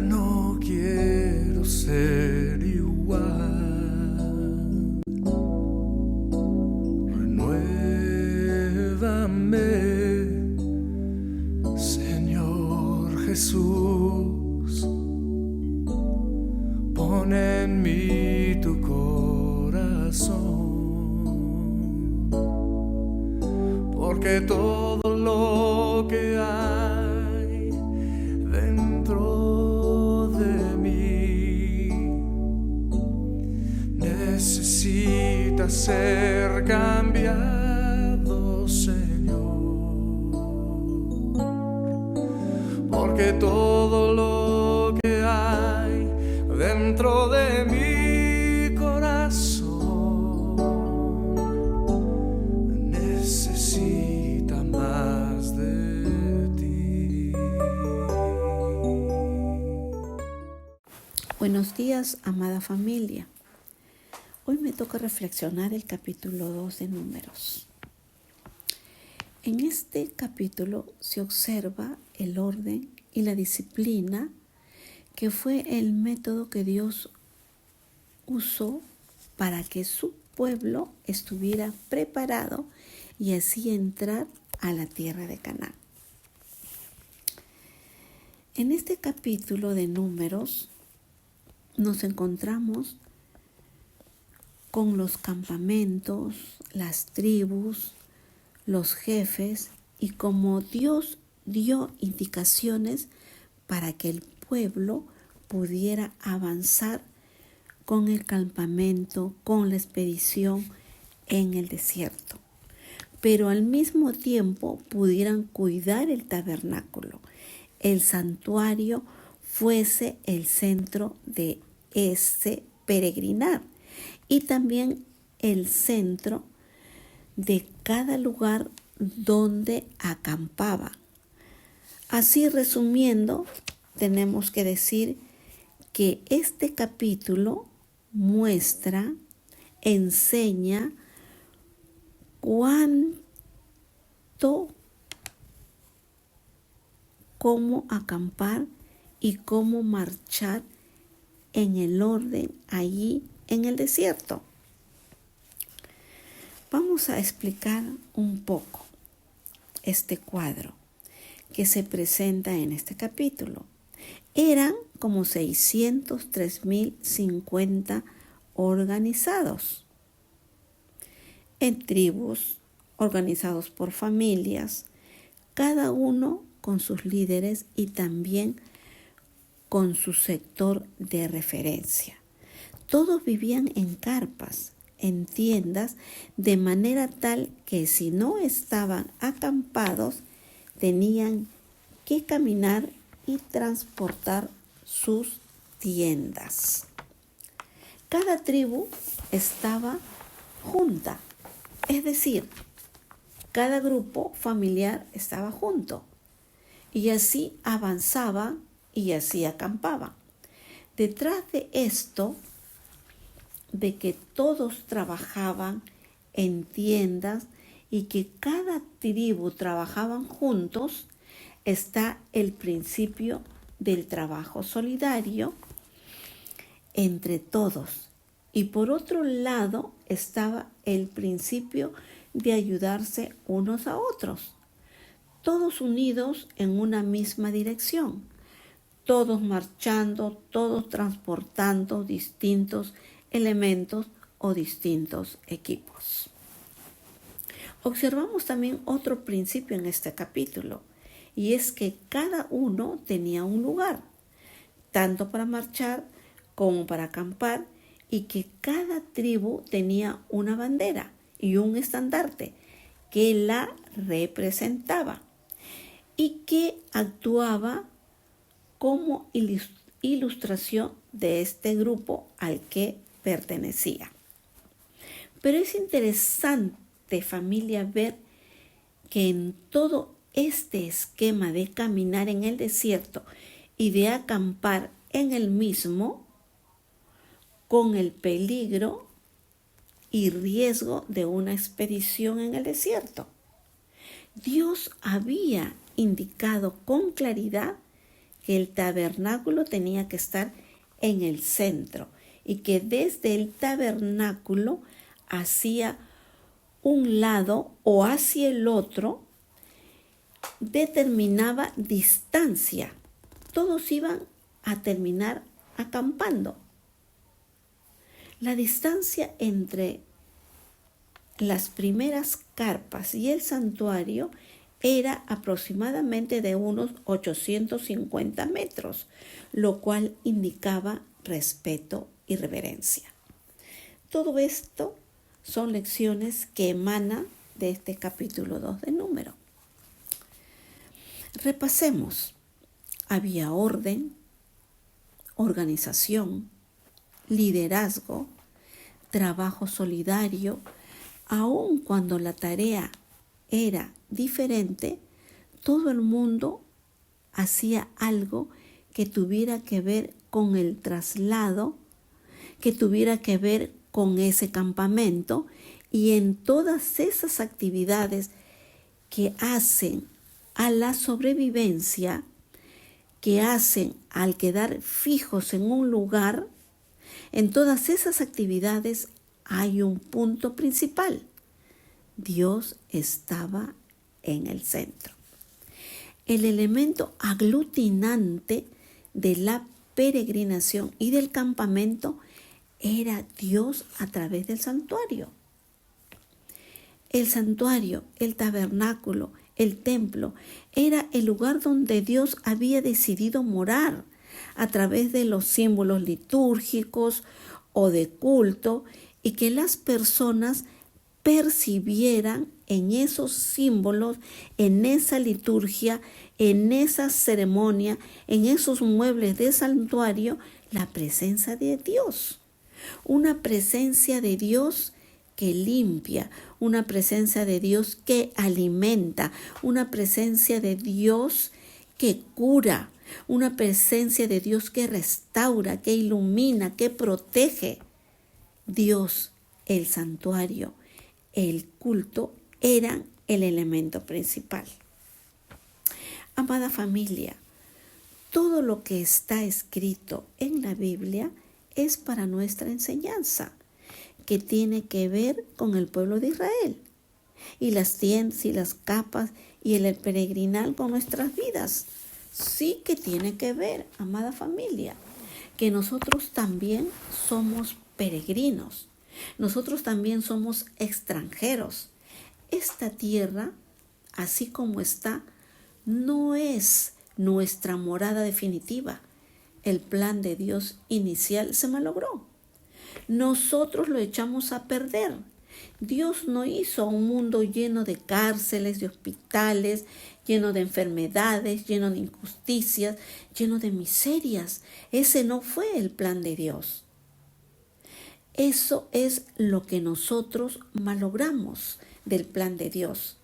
no quiero ser igual. Renuévame, Señor Jesús. Pon en mí tu corazón, porque todo lo que hay dentro de mí necesita ser cambiado, Señor, porque todo lo que hay dentro de mi corazón necesita más de ti. Buenos días, amada familia. Hoy me toca reflexionar el capítulo 2 de Números. En este capítulo se observa el orden y la disciplina que fue el método que Dios usó para que su pueblo estuviera preparado y así entrar a la tierra de Canaán. En este capítulo de Números nos encontramos con los campamentos, las tribus, los jefes y como Dios dio indicaciones para que el pueblo pudiera avanzar con el campamento, con la expedición en el desierto, pero al mismo tiempo pudieran cuidar el tabernáculo, el santuario fuese el centro de ese peregrinar y también el centro de cada lugar donde acampaba. Así resumiendo, tenemos que decir que este capítulo muestra, enseña cómo acampar y cómo marchar en el orden allí en el desierto. Vamos a explicar un poco este cuadro que se presenta en este capítulo. Eran como 603.050 organizados en tribus, organizados por familias, cada uno con sus líderes y también con su sector de referencia. Todos vivían en carpas, en tiendas, de manera tal que si no estaban acampados, tenían que caminar y transportar sus tiendas. Cada tribu estaba junta, es decir, cada grupo familiar estaba junto y así avanzaba y así acampaba. Detrás de esto, de que todos trabajaban en tiendas y que cada tribu trabajaban juntos, está el principio del trabajo solidario entre todos. Y por otro lado estaba el principio de ayudarse unos a otros, todos unidos en una misma dirección, todos marchando, todos transportando distintos elementos o distintos equipos. Observamos también otro principio en este capítulo, y es que cada uno tenía un lugar, tanto para marchar como para acampar, y que cada tribu tenía una bandera y un estandarte que la representaba y que actuaba como ilustración de este grupo al que pertenecía. Pero es interesante, familia, ver que en todo este esquema de caminar en el desierto y de acampar en el mismo, con el peligro y riesgo de una expedición en el desierto, Dios había indicado con claridad que el tabernáculo tenía que estar en el centro y que desde el tabernáculo hacia un lado o hacia el otro determinaba distancia. Todos iban a terminar acampando. La distancia entre las primeras carpas y el santuario era aproximadamente de unos 850 metros, lo cual indicaba respeto y reverencia. Todo esto son lecciones que emanan de este capítulo 2 de Número. Repasemos. Había orden, organización, liderazgo, trabajo solidario. Aun cuando la tarea era diferente, todo el mundo hacía algo que tuviera que ver con el traslado, que tuviera que ver con ese campamento, y en todas esas actividades que hacen a la sobrevivencia, que hacen al quedar fijos en un lugar, en todas esas actividades hay un punto principal. Dios estaba en el centro. El elemento aglutinante de la peregrinación y del campamento era Dios a través del santuario. El santuario, el tabernáculo, el templo, era el lugar donde Dios había decidido morar a través de los símbolos litúrgicos o de culto, y que las personas percibieran en esos símbolos, en esa liturgia, en esa ceremonia, en esos muebles de santuario, la presencia de Dios. Una presencia de Dios que limpia, una presencia de Dios que alimenta, una presencia de Dios que cura, una presencia de Dios que restaura, que ilumina, que protege. Dios, el santuario, el culto eran el elemento principal. Amada familia, todo lo que está escrito en la Biblia es para nuestra enseñanza, que tiene que ver con el pueblo de Israel, y las tiendas y las capas y el peregrinar con nuestras vidas. Sí que tiene que ver, amada familia, que nosotros también somos peregrinos. Nosotros también somos extranjeros. Esta tierra, así como está, no es nuestra morada definitiva. El plan de Dios inicial se malogró. Nosotros lo echamos a perder. Dios no hizo un mundo lleno de cárceles, de hospitales, lleno de enfermedades, lleno de injusticias, lleno de miserias. Ese no fue el plan de Dios. Eso es lo que nosotros malogramos del plan de Dios.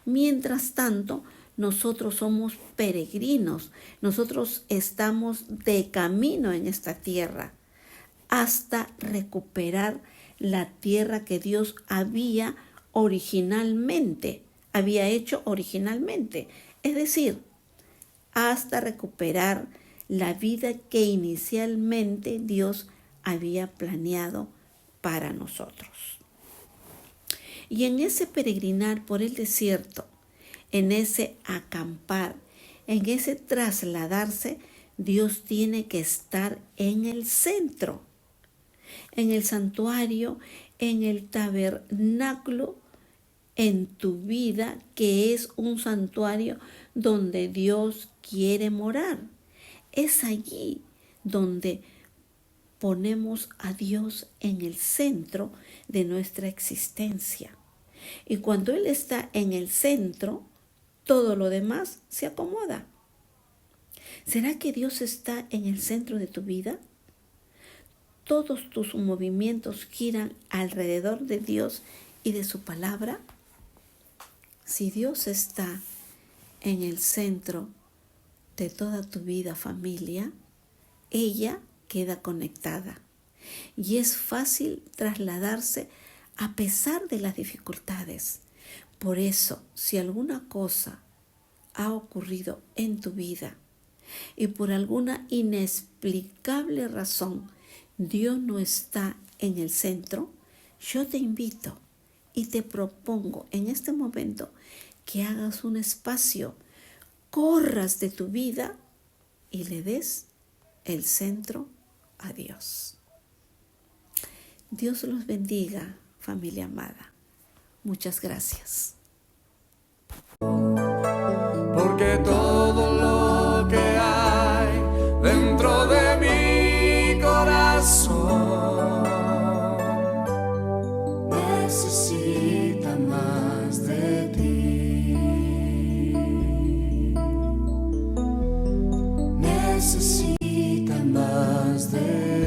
Mientras tanto, nosotros somos peregrinos. Nosotros estamos de camino en esta tierra hasta recuperar la tierra que Dios había hecho originalmente. Es decir, hasta recuperar la vida que inicialmente Dios había planeado para nosotros. Y en ese peregrinar por el desierto, en ese acampar, en ese trasladarse, Dios tiene que estar en el centro, en el santuario, en el tabernáculo, en tu vida, que es un santuario donde Dios quiere morar. Es allí donde ponemos a Dios en el centro de nuestra existencia. Y cuando Él está en el centro, todo lo demás se acomoda. ¿Será que Dios está en el centro de tu vida? ¿Todos tus movimientos giran alrededor de Dios y de su palabra? Si Dios está en el centro de toda tu vida, familia, ella queda conectada y es fácil trasladarse a pesar de las dificultades. Por eso, si alguna cosa ha ocurrido en tu vida y por alguna inexplicable razón Dios no está en el centro, yo te invito y te propongo en este momento que hagas un espacio, corras de tu vida y le des el centro a Dios. Dios los bendiga, familia amada. Muchas gracias. Porque todo lo que hay dentro de mi corazón necesita más de ti. Necesita más de ti.